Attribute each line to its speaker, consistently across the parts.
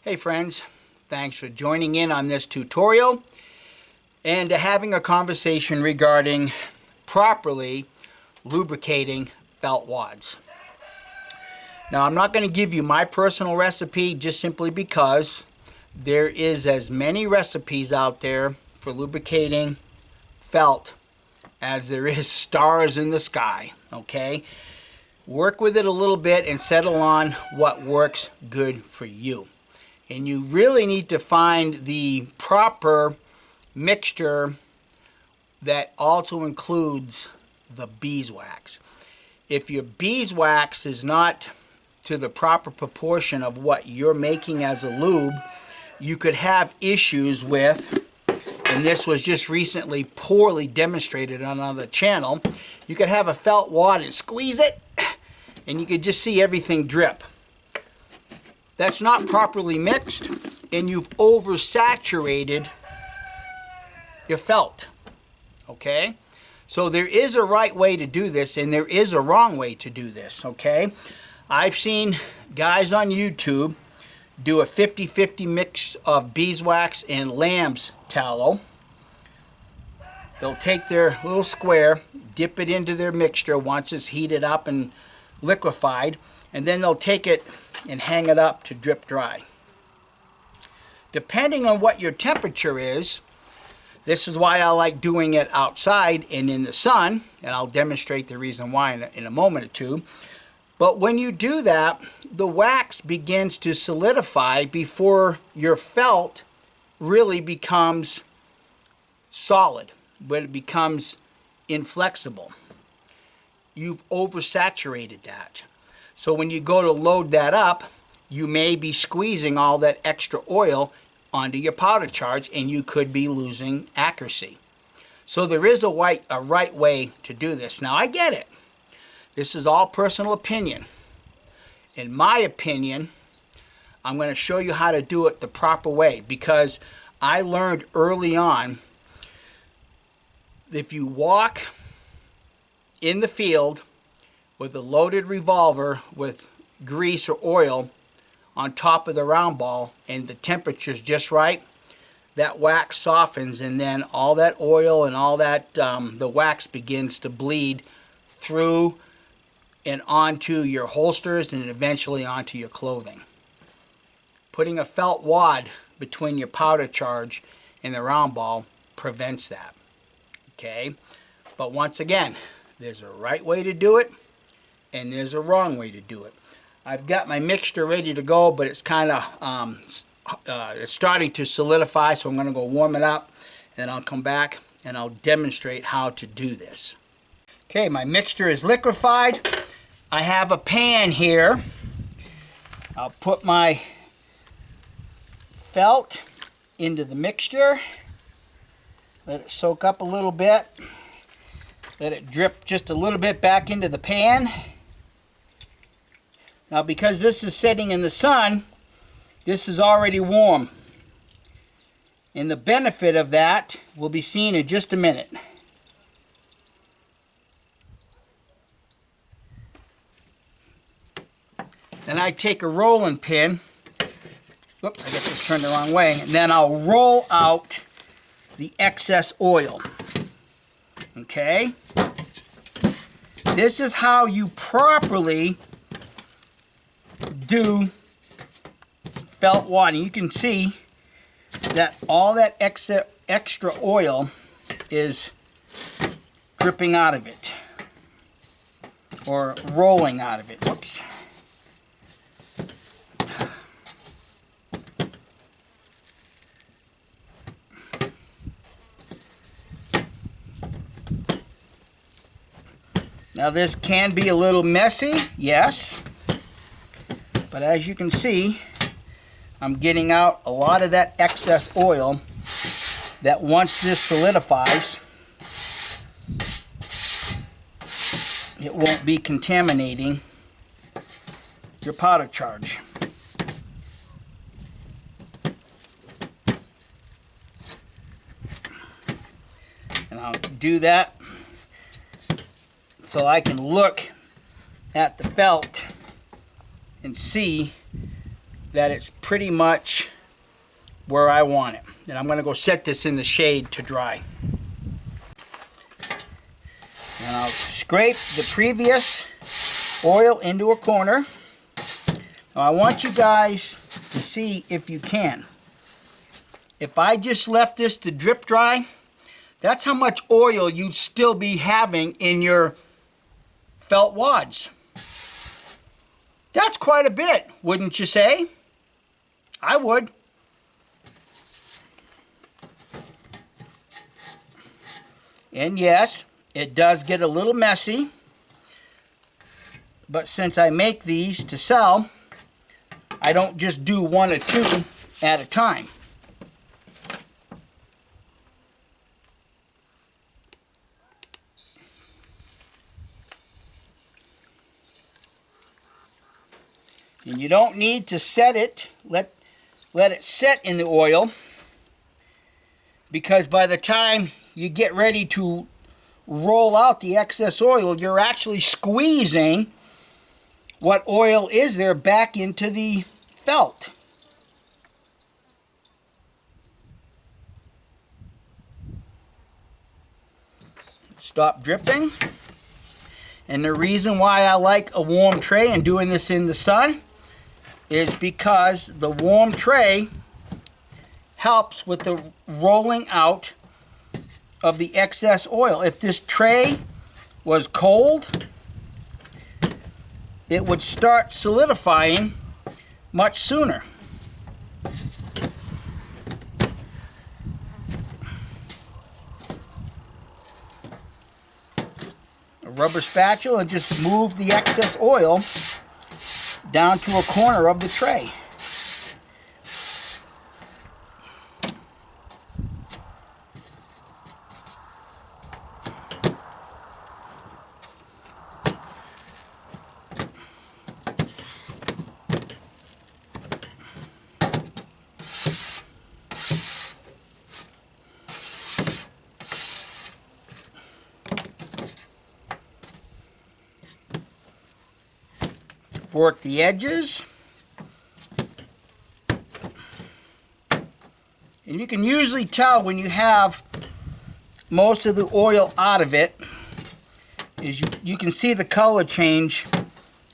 Speaker 1: Hey friends, thanks for joining in on this tutorial and having a conversation regarding properly lubricating felt wads. Now I'm not going to give you my personal recipe just simply because there is as many recipes out there for lubricating felt as there is stars in the sky, okay? Work with it a little bit and settle on what works good for you. And you really need to find the proper mixture that also includes the beeswax. If your beeswax is not to the proper proportion of what you're making as a lube, you could have issues with, and this was just recently poorly demonstrated on another channel, you could have a felt wad and squeeze it, and you could just see everything drip. That's not properly mixed, and you've oversaturated your felt, okay? So there is a right way to do this, and there is a wrong way to do this, okay? I've seen guys on YouTube do a 50-50 mix of beeswax and lamb's tallow. They'll take their little square, dip it into their mixture once it's heated up and liquefied, and then they'll take it and hang it up to drip dry. Depending on what your temperature is, this is why I like doing it outside and in the sun, and I'll demonstrate the reason why in a moment or two. But when you do that, the wax begins to solidify before your felt really becomes solid, but it becomes inflexible. You've oversaturated that. So when you go to load that up, you may be squeezing all that extra oil onto your powder charge, and you could be losing accuracy. So there is a right way to do this. Now I get it. This is all personal opinion. In my opinion, I'm going to show you how to do it the proper way, because I learned early on if you walk in the field with a loaded revolver with grease or oil on top of the round ball and the temperature's just right, that wax softens, and then all that oil and all that the wax begins to bleed through and onto your holsters and eventually onto your clothing. Putting a felt wad between your powder charge and the round ball prevents that, okay? But once again, there's a right way to do it and there's a wrong way to do it. I've got my mixture ready to go, but it's kind of it's starting to solidify, so I'm going to go warm it up, and I'll come back and I'll demonstrate how to do this. Okay, my mixture is liquefied. I have a pan here. I'll put my felt into the mixture. Let it soak up a little bit. Let it drip just a little bit back into the pan. Now because this is sitting in the sun, this is already warm. And the benefit of that will be seen in just a minute. Then I take a rolling pin. Whoops, I got this turned the wrong way. And then I'll roll out the excess oil. Okay? This is how you properly do felt wad. You can see that all that extra oil is dripping out of it, or rolling out of it. Whoops. Now this can be a little messy, yes, but as you can see, I'm getting out a lot of that excess oil that once this solidifies, it won't be contaminating your powder charge. And I'll do that so I can look at the felt and see that it's pretty much where I want it. And I'm going to go set this in the shade to dry. And I'll scrape the previous oil into a corner. Now I want you guys to see if you can. If I just left this to drip dry, that's how much oil you'd still be having in your felt wads. That's quite a bit, wouldn't you say? I would. And yes, it does get a little messy, but since I make these to sell, I don't just do one or two at a time. And you don't need to set it, let it set in the oil, because by the time you get ready to roll out the excess oil, you're actually squeezing what oil is there back into the felt. Stop dripping. And the reason why I like a warm tray and doing this in the sun is because the warm tray helps with the rolling out of the excess oil. If this tray was cold, it would start solidifying much sooner. A rubber spatula and just move the excess oil down to a corner of the tray. Work the edges, and you can usually tell when you have most of the oil out of it is you can see the color change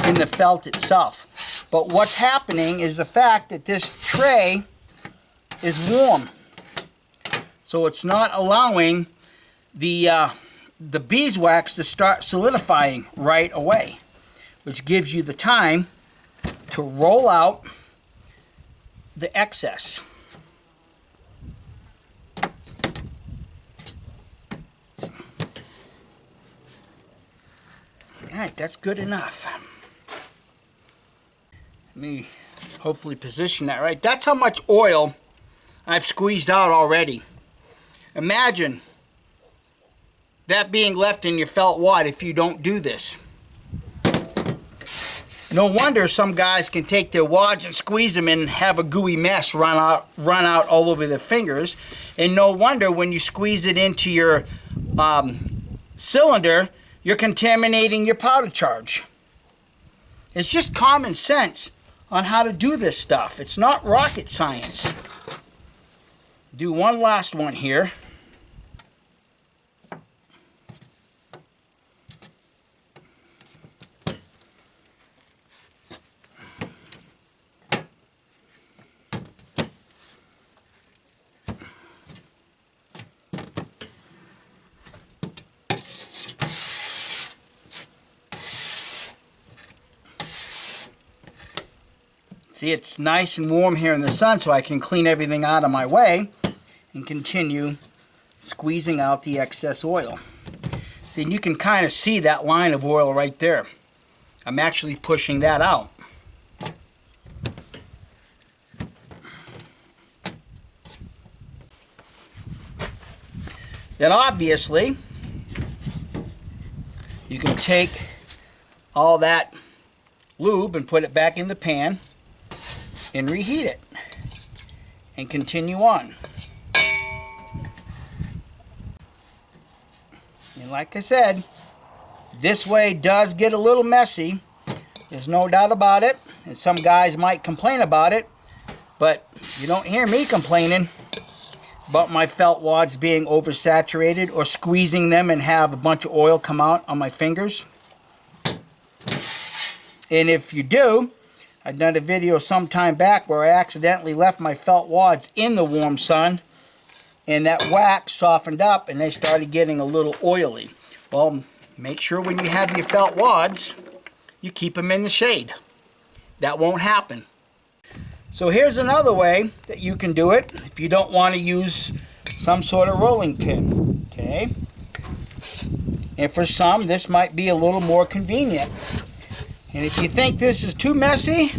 Speaker 1: in the felt itself. But what's happening is the fact that this tray is warm, so it's not allowing the beeswax to start solidifying right away, which gives you the time to roll out the excess. All right, that's good enough. Let me hopefully position that right. That's how much oil I've squeezed out already. Imagine that being left in your felt wad if you don't do this. No wonder some guys can take their wads and squeeze them and have a gooey mess run out all over their fingers. And no wonder when you squeeze it into your cylinder, you're contaminating your powder charge. It's just common sense on how to do this stuff. It's not rocket science. Do one last one here. See, it's nice and warm here in the sun, so I can clean everything out of my way and continue squeezing out the excess oil. See, and you can kind of see that line of oil right there. I'm actually pushing that out. Then obviously, you can take all that lube and put it back in the pan and reheat it and continue on. And like I said, this way does get a little messy, There's no doubt about it. And some guys might complain about it, but you don't hear me complaining about my felt wads being oversaturated or squeezing them and have a bunch of oil come out on my fingers. And if you do, I've done a video some time back where I accidentally left my felt wads in the warm sun, and that wax softened up and they started getting a little oily. Well, make sure when you have your felt wads, you keep them in the shade. That won't happen. So here's another way that you can do it if you don't want to use some sort of rolling pin. Okay? And for some, this might be a little more convenient. And if you think this is too messy,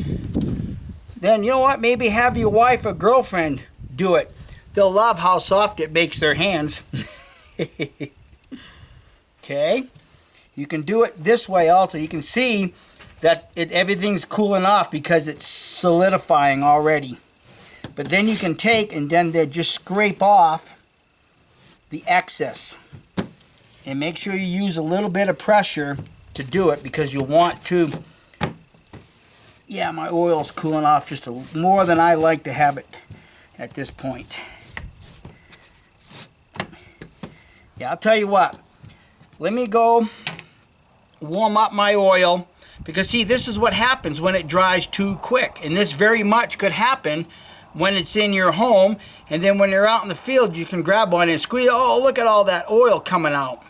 Speaker 1: then you know what? Maybe have your wife or girlfriend do it. They'll love how soft it makes their hands. Okay? You can do it this way also. You can see that everything's cooling off because it's solidifying already. But then you can take and then they just scrape off the excess. And make sure you use a little bit of pressure to do it because you'll want to. Yeah, my oil's cooling off just more than I like to have it at this point. Yeah, I'll tell you what. Let me go warm up my oil. Because see, this is what happens when it dries too quick. And this very much could happen when it's in your home. And then when you're out in the field, you can grab one and squeeze. Oh, look at all that oil coming out.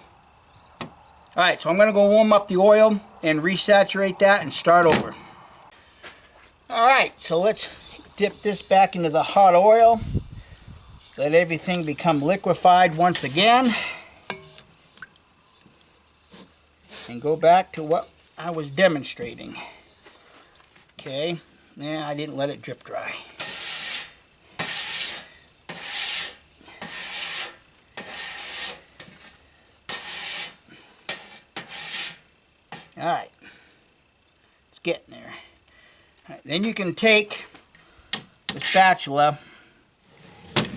Speaker 1: Alright, so I'm going to go warm up the oil and resaturate that and start over. Alright, so let's dip this back into the hot oil. Let everything become liquefied once again. And go back to what I was demonstrating. Okay, yeah, I didn't let it drip dry. Alright, it's getting there. All right, then you can take the spatula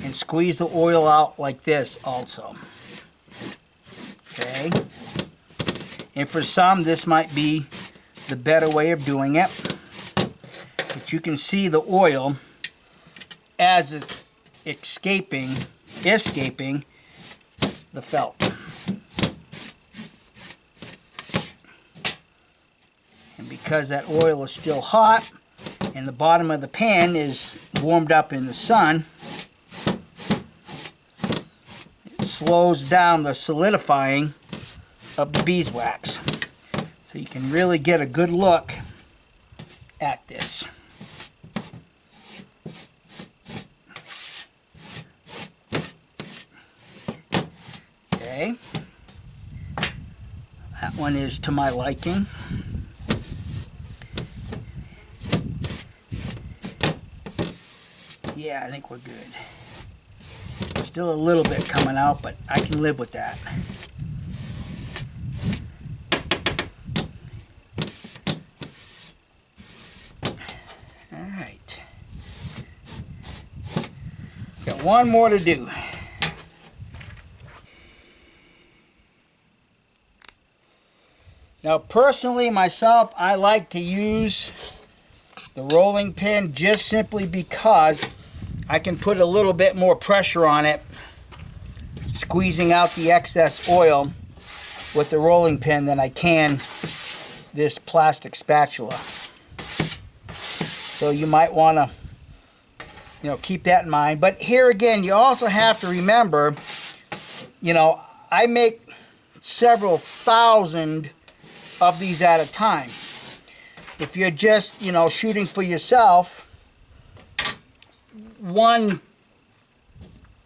Speaker 1: and squeeze the oil out like this also. Okay. And for some, this might be the better way of doing it. But you can see the oil as it's escaping the felt. And because that oil is still hot and the bottom of the pan is warmed up in the sun, it slows down the solidifying of the beeswax. So you can really get a good look at this. Okay. That one is to my liking. Yeah, I think we're good. Still a little bit coming out, but I can live with that. Alright. Got one more to do. Now personally myself, I like to use the rolling pin just simply because I can put a little bit more pressure on it, squeezing out the excess oil with the rolling pin than I can this plastic spatula. So you might want to, keep that in mind. But here again, you also have to remember, I make several thousand of these at a time. If you're just, shooting for yourself, one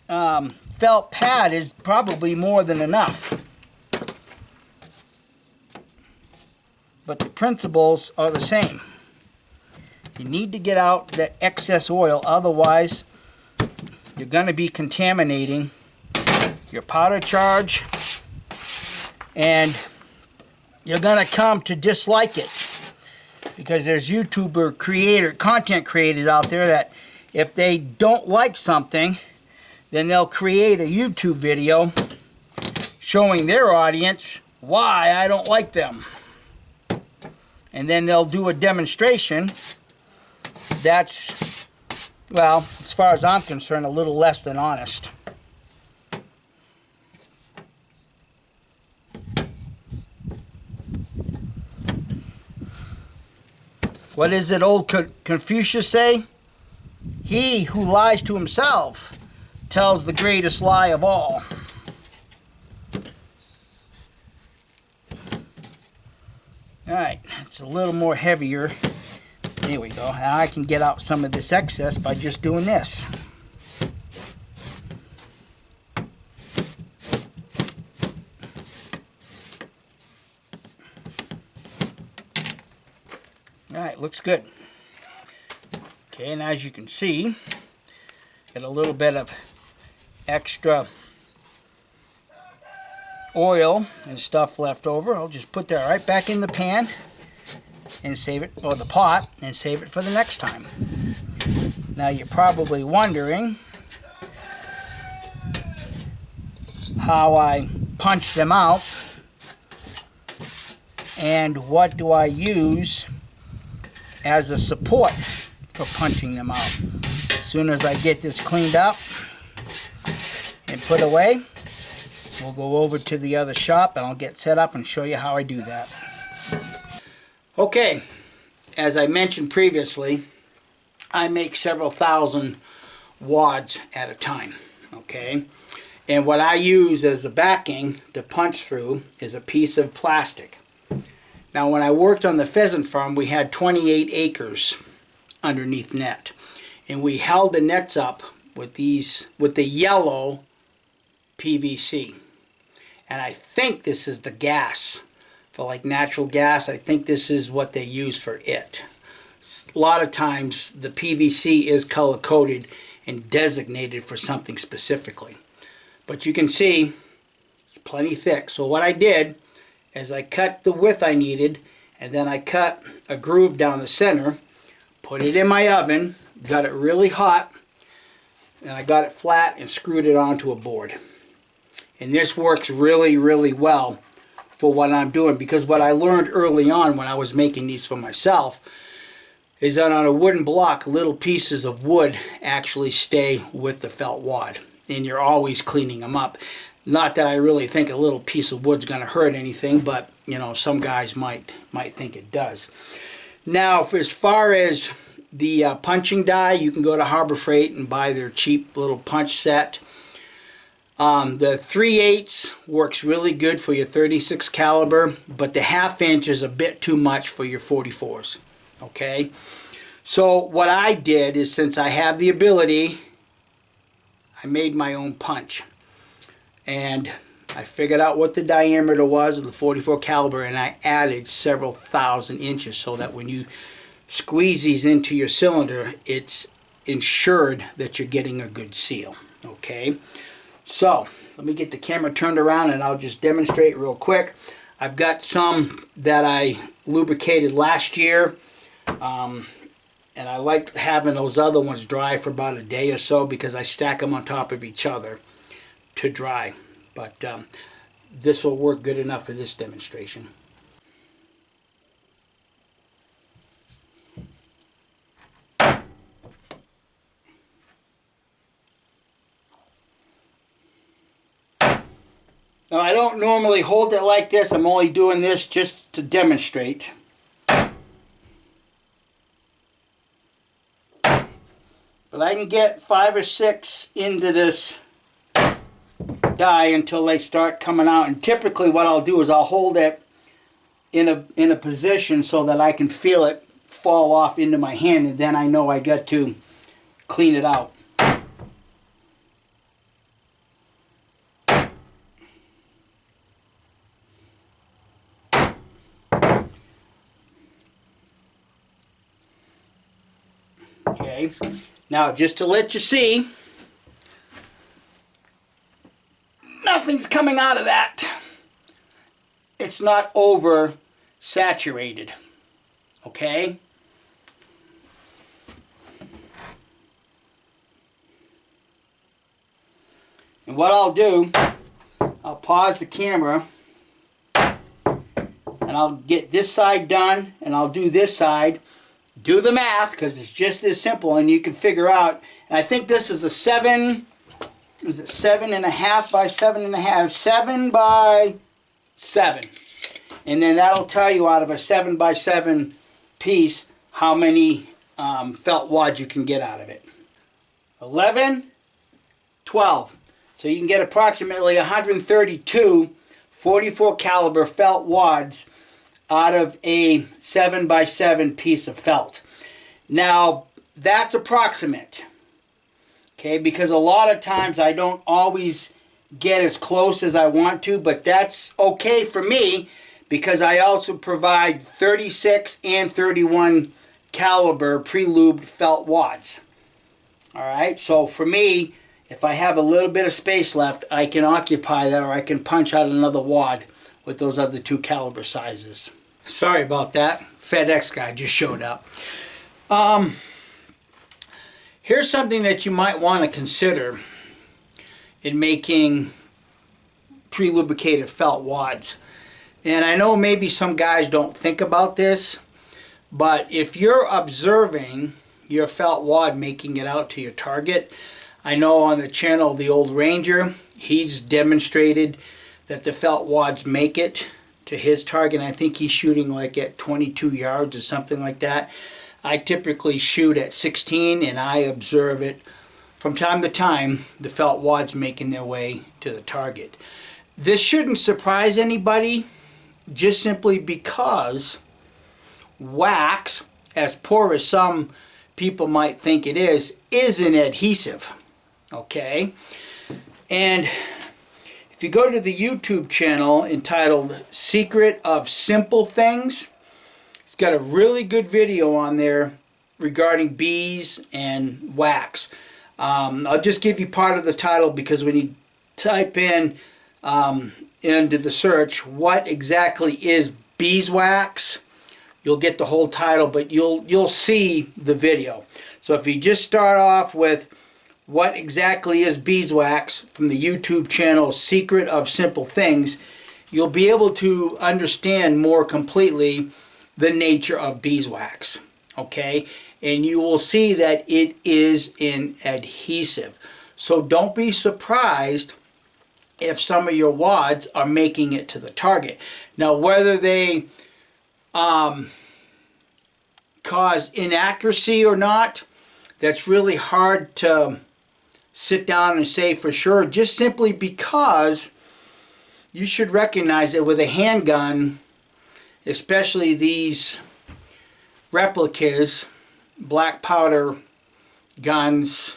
Speaker 1: felt pad is probably more than enough. But the principles are the same. You need to get out that excess oil, otherwise you're going to be contaminating your powder charge and you're going to come to dislike it. Because there's content creators out there that if they don't like something, then they'll create a YouTube video showing their audience why I don't like them. and then they'll do a demonstration that's, well, as far as I'm concerned, a little less than honest. What does it old Confucius say? He who lies to himself tells the greatest lie of all. Alright, it's a little more heavier. There we go. Now I can get out some of this excess by just doing this. Alright, looks good. Okay, and as you can see, got a little bit of extra oil and stuff left over. I'll just put that right back in the pan and save it, or the pot, and save it for the next time. Now you're probably wondering how I punch them out and what do I use as a support for punching them out. As soon as I get this cleaned up and put away, we'll go over to the other shop and I'll get set up and show you how I do that. Okay, as I mentioned previously, I make several thousand wads at a time, okay? And what I use as a backing to punch through is a piece of plastic. Now when I worked on the pheasant farm, we had 28 acres underneath net. And we held the nets up with the yellow PVC. And I think this is the gas, for like natural gas. I think this is what they use for it. A lot of times the PVC is color coded and designated for something specifically. But you can see it's plenty thick. So what I did is I cut the width I needed, and then I cut a groove down the center, put it in my oven, got it really hot, and I got it flat and screwed it onto a board. And this works really, really well for what I'm doing, because what I learned early on when I was making these for myself is that on a wooden block, little pieces of wood actually stay with the felt wad, and you're always cleaning them up. Not that I really think a little piece of wood's going to hurt anything, but you know, some guys might think it does. Now, as far as the punching die, you can go to Harbor Freight and buy their cheap little punch set. The 3/8 works really good for your 36 caliber, but the 1/2 inch is a bit too much for your 44s. Okay, so what I did is, since I have the ability, I made my own punch. And I figured out what the diameter was of the 44 caliber, and I added several thousand inches so that when you squeeze these into your cylinder, it's ensured that you're getting a good seal. Okay, so let me get the camera turned around and I'll just demonstrate real quick. I've got some that I lubricated last year, and I like having those other ones dry for about a day or so because I stack them on top of each other to dry, but this will work good enough for this demonstration. Now I don't normally hold it like this. I'm only doing this just to demonstrate. But I can get 5 or 6 into this die until they start coming out, and typically what I'll do is I'll hold it in a position so that I can feel it fall off into my hand, and then I know I got to clean it out. Okay, now just to let you see, nothing's coming out of that. It's not over saturated. Okay? And what I'll do, I'll pause the camera. and I'll get this side done, and I'll do this side. Do the math, because it's just as simple, and you can figure out. And I think this is a 7, is it 7.5 by 7.5? 7 by 7. And then that'll tell you out of a 7 by 7 piece how many felt wads you can get out of it. 11, 12. So you can get approximately 132 44 caliber felt wads out of a 7 by 7 piece of felt. Now, that's approximate, okay, because a lot of times I don't always get as close as I want to, but that's okay for me because I also provide 36 and 31 caliber pre-lubed felt wads. All right, so for me, if I have a little bit of space left, I can occupy that, or I can punch out another wad with those other 2 caliber sizes. Sorry about that. FedEx guy just showed up. Here's something that you might want to consider in making pre-lubricated felt wads. And I know maybe some guys don't think about this, but if you're observing your felt wad making it out to your target, I know on the channel The Old Ranger, he's demonstrated that the felt wads make it to his target. I think he's shooting like at 22 yards or something like that. I typically shoot at 16, and I observe it from time to time, the felt wads making their way to the target. This shouldn't surprise anybody, just simply because wax, as poor as some people might think it is an adhesive. Okay? And if you go to the YouTube channel entitled Secret of Simple Things, it's got a really good video on there regarding bees and wax. I'll just give you part of the title, because when you type in into the search what exactly is beeswax, you'll get the whole title, but you'll see the video. So if you just start off with what exactly is beeswax from the YouTube channel Secret of Simple Things, you'll be able to understand more completely the nature of beeswax. Okay? And you will see that it is an adhesive. So don't be surprised if some of your wads are making it to the target. Now, whether they cause inaccuracy or not, that's really hard to sit down and say for sure, just simply because you should recognize that with a handgun, especially these replicas, black powder guns,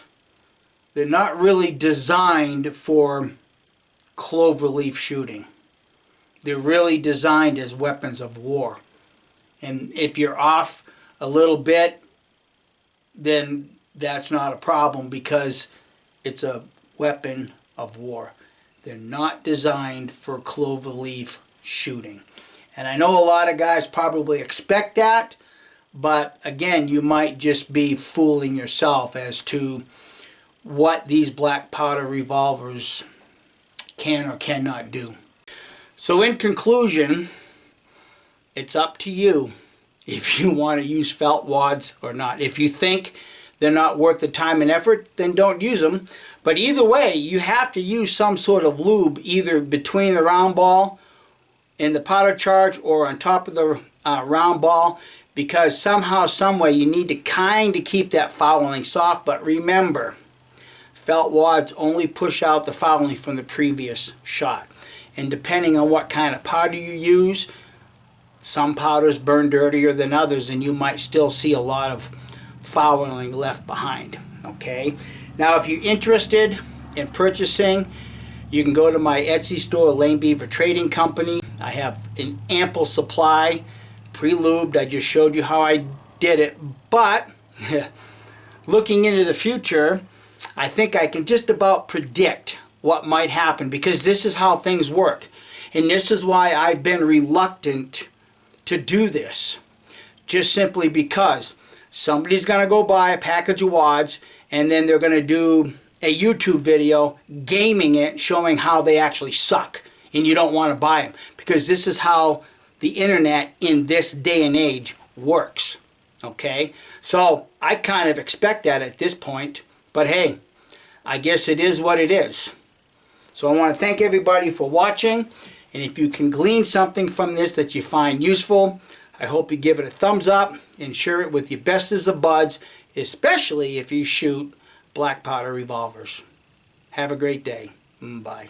Speaker 1: they're not really designed for cloverleaf shooting. They're really designed as weapons of war. And if you're off a little bit, then that's not a problem, because it's a weapon of war. They're not designed for cloverleaf shooting. And I know a lot of guys probably expect that, but again, you might just be fooling yourself as to what these black powder revolvers can or cannot do. So in conclusion, it's up to you if you want to use felt wads or not. If you think they're not worth the time and effort, then don't use them. But either way, you have to use some sort of lube, either between the round ball and the powder charge, or on top of the round ball, because somehow, someway, you need to kind of keep that fouling soft. But remember, felt wads only push out the fouling from the previous shot. And depending on what kind of powder you use, some powders burn dirtier than others, and you might still see a lot of fouling left behind. Okay? Now, if you're interested in purchasing, you can go to my Etsy store, Lane Beaver Trading Company. I have an ample supply, pre-lubed. I just showed you how I did it. But looking into the future, I think I can just about predict what might happen, because this is how things work. And this is why I've been reluctant to do this. Just simply because somebody's going to go buy a package of wads, and then they're going to do a YouTube video gaming it, showing how they actually suck, and you don't want to buy them, because this is how the internet in this day and age works. Okay, so I kind of expect that at this point, but hey, I guess it is what it is. So I want to thank everybody for watching, and if you can glean something from this that you find useful, I hope you give it a thumbs up and share it with your bestest of buds, especially if you shoot black powder revolvers. Have a great day. Bye.